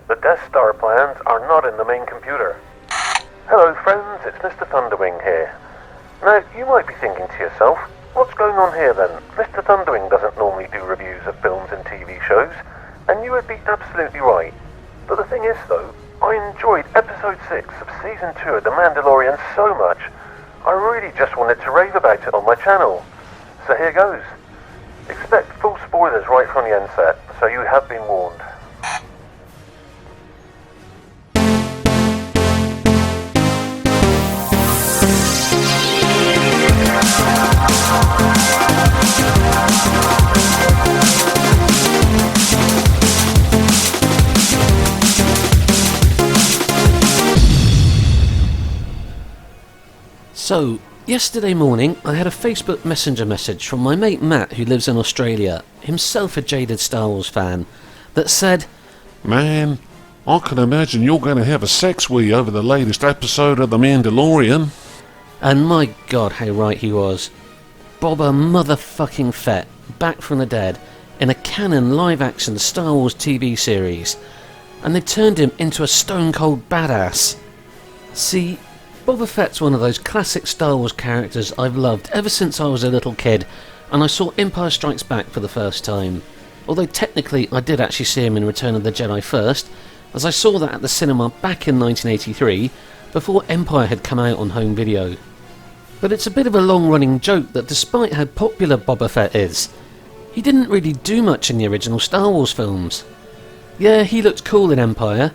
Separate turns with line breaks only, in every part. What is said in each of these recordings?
The Death Star plans are not in the main computer. Hello friends, it's Mr. Thunderwing here. Now, you might be thinking to yourself, what's going on here then? Mr. Thunderwing doesn't normally do reviews of films and TV shows, and you would be absolutely right. But the thing is though, I enjoyed episode 6 of season 2 of The Mandalorian so much, I really just wanted to rave about it on my channel. So here goes. Expect full spoilers right from the onset, so you have been warned.
So, yesterday morning I had a Facebook Messenger message from my mate Matt, who lives in Australia, himself a jaded Star Wars fan, that said,
"Man, I can imagine you're going to have a sex wee over the latest episode of The Mandalorian."
And my god, how right he was. Boba motherfucking Fett, back from the dead, in a canon live-action Star Wars TV series, and they turned him into a stone-cold badass. See, Boba Fett's one of those classic Star Wars characters I've loved ever since I was a little kid, and I saw Empire Strikes Back for the first time. Although technically I did actually see him in Return of the Jedi first, as I saw that at the cinema back in 1983, before Empire had come out on home video. But it's a bit of a long-running joke that despite how popular Boba Fett is, he didn't really do much in the original Star Wars films. Yeah, he looked cool in Empire,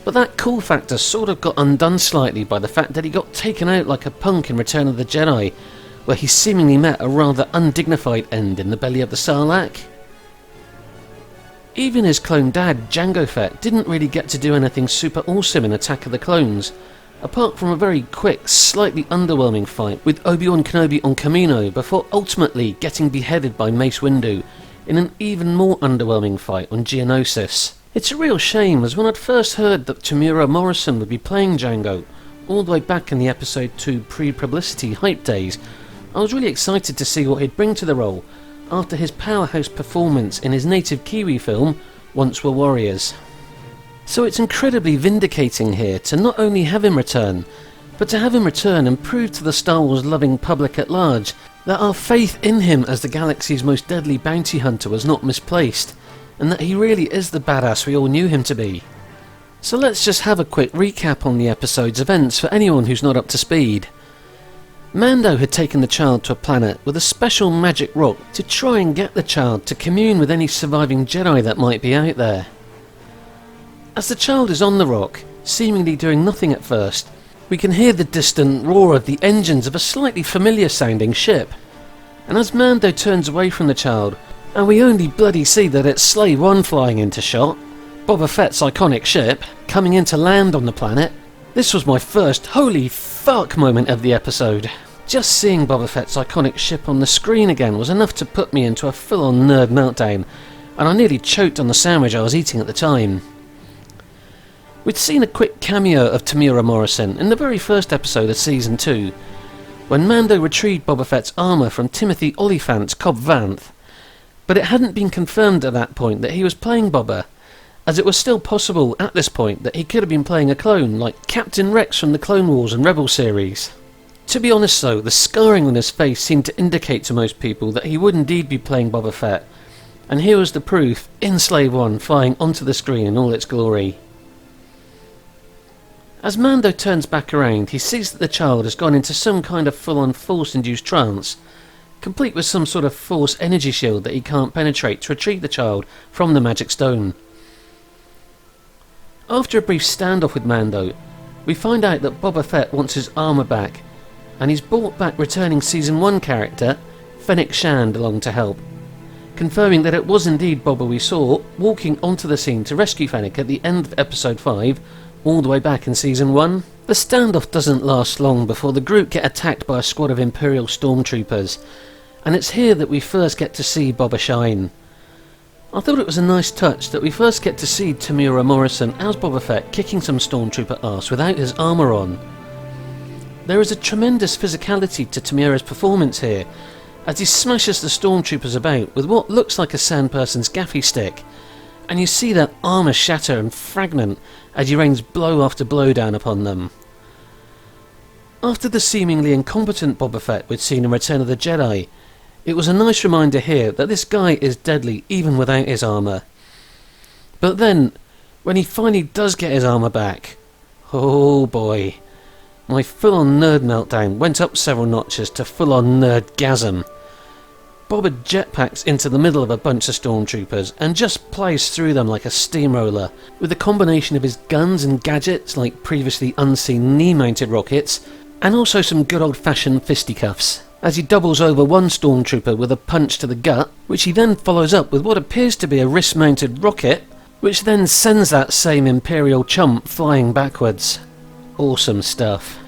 but that cool factor sort of got undone slightly by the fact that he got taken out like a punk in Return of the Jedi, where he seemingly met a rather undignified end in the belly of the Sarlacc. Even his clone dad, Jango Fett, didn't really get to do anything super awesome in Attack of the Clones, apart from a very quick, slightly underwhelming fight with Obi-Wan Kenobi on Cameo before ultimately getting beheaded by Mace Windu in an even more underwhelming fight on Geonosis. It's a real shame, as when I'd first heard that Tamira Morrison would be playing Jango, all the way back in the episode 2 pre-publicity hype days, I was really excited to see what he'd bring to the role after his powerhouse performance in his native Kiwi film, Once Were Warriors. So it's incredibly vindicating here to not only have him return, but to have him return and prove to the Star Wars loving public at large that our faith in him as the galaxy's most deadly bounty hunter was not misplaced, and that he really is the badass we all knew him to be. So let's just have a quick recap on the episode's events for anyone who's not up to speed. Mando had taken the child to a planet with a special magic rock to try and get the child to commune with any surviving Jedi that might be out there. As the child is on the rock, seemingly doing nothing at first, we can hear the distant roar of the engines of a slightly familiar sounding ship. And as Mando turns away from the child, and we only bloody see that it's Slave One flying into shot, Boba Fett's iconic ship, coming in to land on the planet, this was my first holy fuck moment of the episode. Just seeing Boba Fett's iconic ship on the screen again was enough to put me into a full-on nerd meltdown, and I nearly choked on the sandwich I was eating at the time. We'd seen a quick cameo of Tamira Morrison in the very first episode of Season 2, when Mando retrieved Boba Fett's armour from Timothy Olyphant's Cobb Vanth, but it hadn't been confirmed at that point that he was playing Boba, as it was still possible at this point that he could have been playing a clone like Captain Rex from the Clone Wars and Rebel series. To be honest though, the scarring on his face seemed to indicate to most people that he would indeed be playing Boba Fett, and here was the proof in Slave One flying onto the screen in all its glory. As Mando turns back around, he sees that the child has gone into some kind of full-on Force-induced trance, complete with some sort of Force energy shield that he can't penetrate to retrieve the child from the magic stone. After a brief standoff with Mando, we find out that Boba Fett wants his armour back, and he's brought back returning Season 1 character, Fennec Shand, along to help, confirming that it was indeed Boba we saw walking onto the scene to rescue Fennec at the end of Episode 5, all the way back in Season 1. The standoff doesn't last long before the group get attacked by a squad of Imperial stormtroopers, and it's here that we first get to see Boba shine. I thought it was a nice touch that we first get to see Tamira Morrison as Boba Fett kicking some stormtrooper arse without his armour on. There is a tremendous physicality to Tamira's performance here, as he smashes the stormtroopers about with what looks like a sandperson's gaffy stick, and you see that armour shatter and fragment as he rains blow after blow down upon them. After the seemingly incompetent Boba Fett we'd seen in Return of the Jedi, it was a nice reminder here that this guy is deadly even without his armour. But then, when he finally does get his armour back, oh boy, my full-on nerd meltdown went up several notches to full-on nerdgasm. Boba jetpacks into the middle of a bunch of stormtroopers and just plows through them like a steamroller, with a combination of his guns and gadgets like previously unseen knee-mounted rockets, and also some good old-fashioned fisticuffs, as he doubles over one stormtrooper with a punch to the gut, which he then follows up with what appears to be a wrist-mounted rocket, which then sends that same Imperial chump flying backwards. Awesome stuff.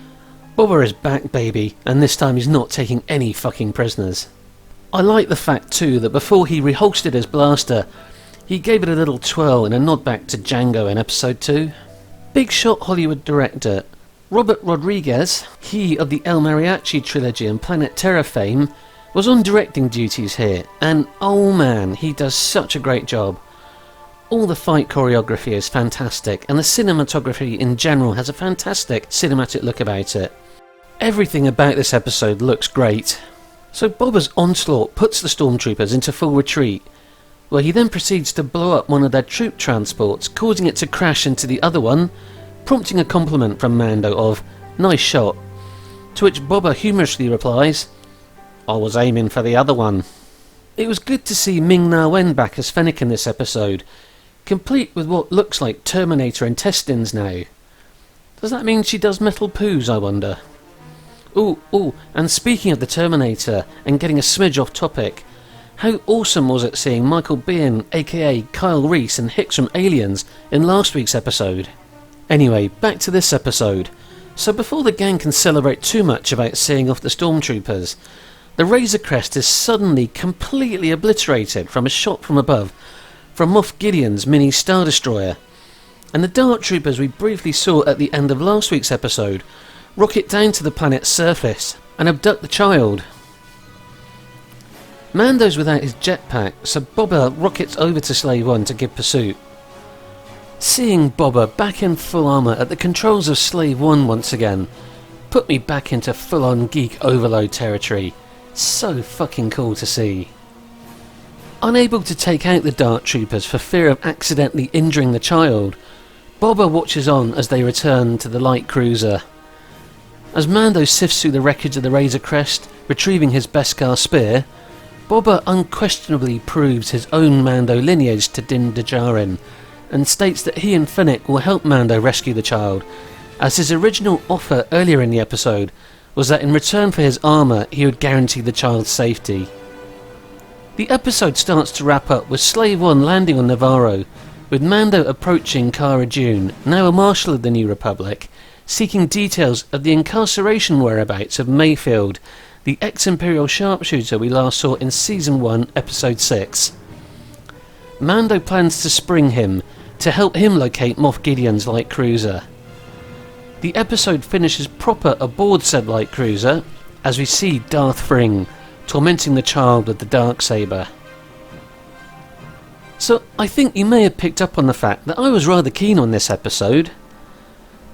Boba is back, baby, and this time he's not taking any fucking prisoners. I like the fact too that before he reholstered his blaster, he gave it a little twirl in a nod back to Django in episode 2. Big shot Hollywood director Robert Rodriguez, he of the El Mariachi trilogy and Planet Terror fame, was on directing duties here, and oh man, he does such a great job. All the fight choreography is fantastic, and the cinematography in general has a fantastic cinematic look about it. Everything about this episode looks great. So Boba's onslaught puts the stormtroopers into full retreat, where he then proceeds to blow up one of their troop transports, causing it to crash into the other one, prompting a compliment from Mando of, "Nice shot," to which Boba humorously replies, "I was aiming for the other one." It was good to see Ming-Na Wen back as Fennec in this episode, complete with what looks like Terminator intestines now. Does that mean she does metal poos, I wonder? Ooh, and speaking of the Terminator, and getting a smidge off topic, how awesome was it seeing Michael Biehn, aka Kyle Reese and Hicks from Aliens, in last week's episode? Anyway, back to this episode. So before the gang can celebrate too much about seeing off the stormtroopers, the Razor Crest is suddenly completely obliterated from a shot from above from Moff Gideon's mini Star Destroyer, and the Dark Troopers we briefly saw at the end of last week's episode rocket down to the planet's surface and abduct the child. Mando's without his jetpack, so Boba rockets over to Slave One to give pursuit. Seeing Boba back in full armour at the controls of Slave One once again put me back into full-on geek overload territory. So fucking cool to see. Unable to take out the Dark Troopers for fear of accidentally injuring the child, Boba watches on as they return to the light cruiser. As Mando sifts through the wreckage of the Razor Crest, retrieving his Beskar spear, Boba unquestionably proves his own Mando lineage to Din Djarin, and states that he and Fennec will help Mando rescue the child, as his original offer earlier in the episode was that in return for his armour he would guarantee the child's safety. The episode starts to wrap up with Slave One landing on Navarro, with Mando approaching Cara Dune, now a Marshal of the New Republic, seeking details of the incarceration whereabouts of Mayfield, the ex-Imperial sharpshooter we last saw in Season 1, Episode 6. Mando plans to spring him to help him locate Moff Gideon's light cruiser. The episode finishes proper aboard said light cruiser, as we see Darth Fring tormenting the child with the Darksaber. So I think you may have picked up on the fact that I was rather keen on this episode.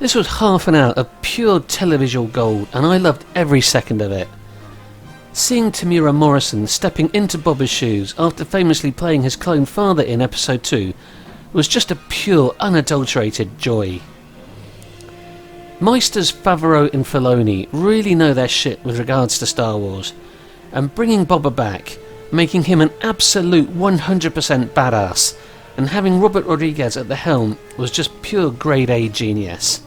This was half an hour of pure televisual gold, and I loved every second of it. Seeing Tamira Morrison stepping into Boba's shoes after famously playing his clone father in episode 2 was just a pure, unadulterated joy. Meisters Favreau and Filoni really know their shit with regards to Star Wars, and bringing Boba back, making him an absolute 100% badass, and having Robert Rodriguez at the helm was just pure grade A genius.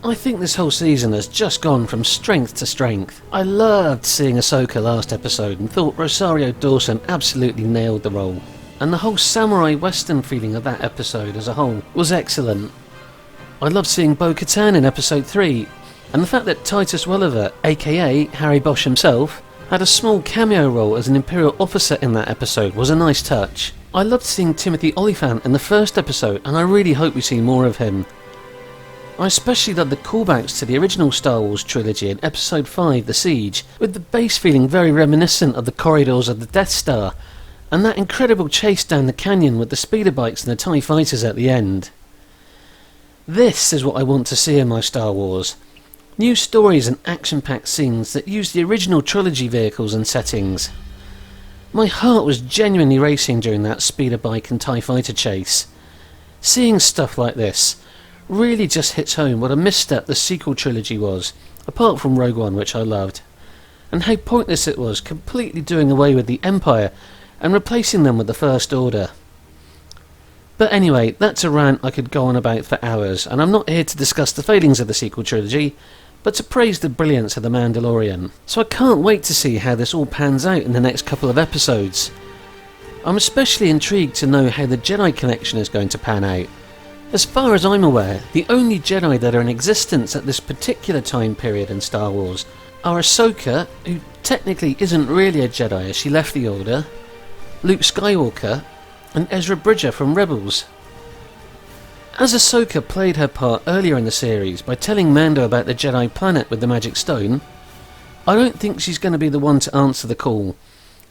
I think this whole season has just gone from strength to strength. I loved seeing Ahsoka last episode and thought Rosario Dawson absolutely nailed the role, and the whole samurai western feeling of that episode as a whole was excellent. I loved seeing Bo-Katan in episode 3, and the fact that Titus Welliver, aka Harry Bosch himself, had a small cameo role as an Imperial officer in that episode was a nice touch. I loved seeing Timothy Olyphant in the first episode, and I really hope we see more of him. I especially loved the callbacks to the original Star Wars trilogy in episode 5, The Siege, with the base feeling very reminiscent of the corridors of the Death Star, and that incredible chase down the canyon with the speeder bikes and the TIE fighters at the end. This is what I want to see in my Star Wars. New stories and action-packed scenes that use the original trilogy vehicles and settings. My heart was genuinely racing during that speeder bike and TIE fighter chase. Seeing stuff like this really just hits home what a misstep the sequel trilogy was, apart from Rogue One, which I loved, and how pointless it was completely doing away with the Empire and replacing them with the First Order. But anyway, that's a rant I could go on about for hours, and I'm not here to discuss the failings of the sequel trilogy, but to praise the brilliance of The Mandalorian. So I can't wait to see how this all pans out in the next couple of episodes. I'm especially intrigued to know how the Jedi connection is going to pan out. As far as I'm aware, the only Jedi that are in existence at this particular time period in Star Wars are Ahsoka, who technically isn't really a Jedi as she left the Order, Luke Skywalker, and Ezra Bridger from Rebels. As Ahsoka played her part earlier in the series by telling Mando about the Jedi planet with the magic stone, I don't think she's going to be the one to answer the call,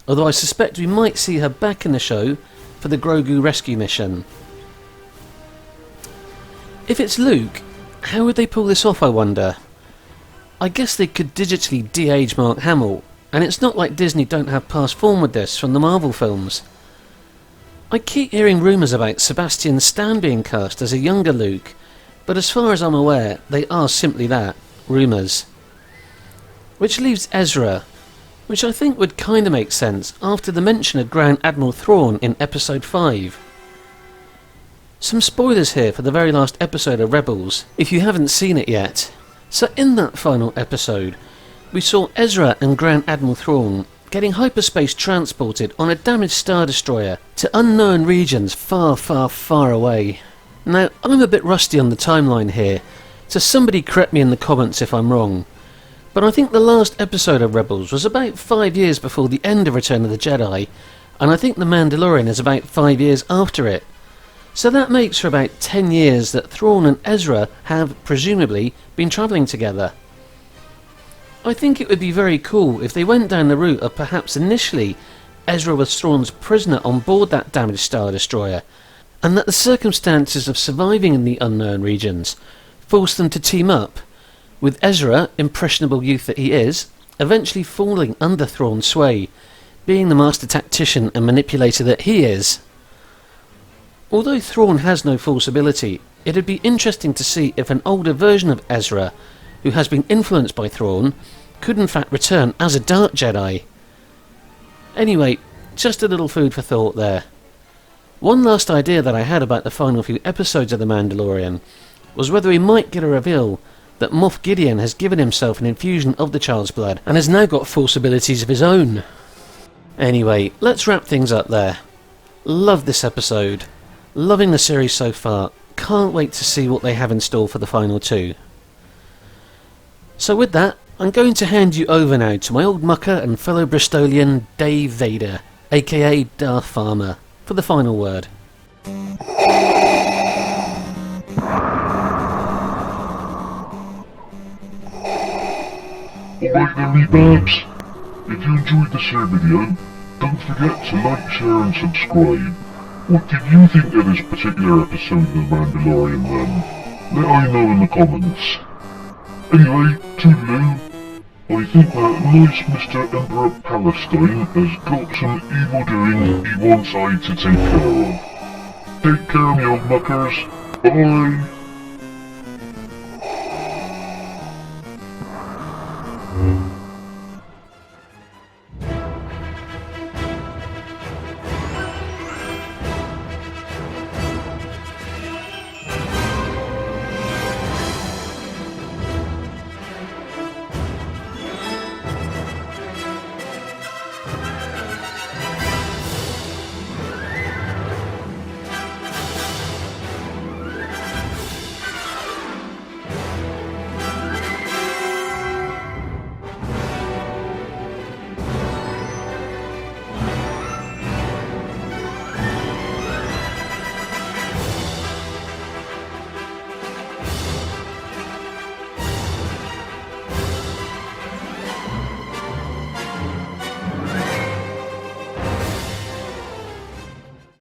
although I suspect we might see her back in the show for the Grogu rescue mission. If it's Luke, how would they pull this off, I wonder? I guess they could digitally de-age Mark Hamill, and it's not like Disney don't have past form with this from the Marvel films. I keep hearing rumours about Sebastian Stan being cast as a younger Luke, but as far as I'm aware, they are simply that, rumours. Which leaves Ezra, which I think would kinda make sense after the mention of Grand Admiral Thrawn in Episode 5. Some spoilers here for the very last episode of Rebels, if you haven't seen it yet. So in that final episode, we saw Ezra and Grand Admiral Thrawn getting hyperspace transported on a damaged Star Destroyer to unknown regions far, far, far away. Now, I'm a bit rusty on the timeline here, so somebody correct me in the comments if I'm wrong, but I think the last episode of Rebels was about 5 years before the end of Return of the Jedi, and I think The Mandalorian is about 5 years after it. So that makes for about 10 years that Thrawn and Ezra have, presumably, been travelling together. I think it would be very cool if they went down the route of perhaps initially Ezra was Thrawn's prisoner on board that damaged Star Destroyer, and that the circumstances of surviving in the unknown regions forced them to team up, with Ezra, impressionable youth that he is, eventually falling under Thrawn's sway, being the master tactician and manipulator that he is. Although Thrawn has no force ability, it would be interesting to see if an older version of Ezra, who has been influenced by Thrawn, could in fact return as a Dark Jedi. Anyway, just a little food for thought there. One last idea that I had about the final few episodes of The Mandalorian was whether we might get a reveal that Moff Gideon has given himself an infusion of the child's blood and has now got force abilities of his own. Anyway, let's wrap things up there. Love this episode. Loving the series so far. Can't wait to see what they have in store for the final two. So with that, I'm going to hand you over now to my old mucker and fellow Bristolian Dave Vader, aka Darth Farmer, for the final word.
Alright then, me babs, if you enjoyed this here video, don't forget to like, share and subscribe. What did you think of this particular episode of The Mandalorian then? Let I know in the comments. Anyway, toodaloo. I think that nice Mr. Emperor Palestine has got some evil doing he wants I to take care of. Take care, me old muckers. Bye.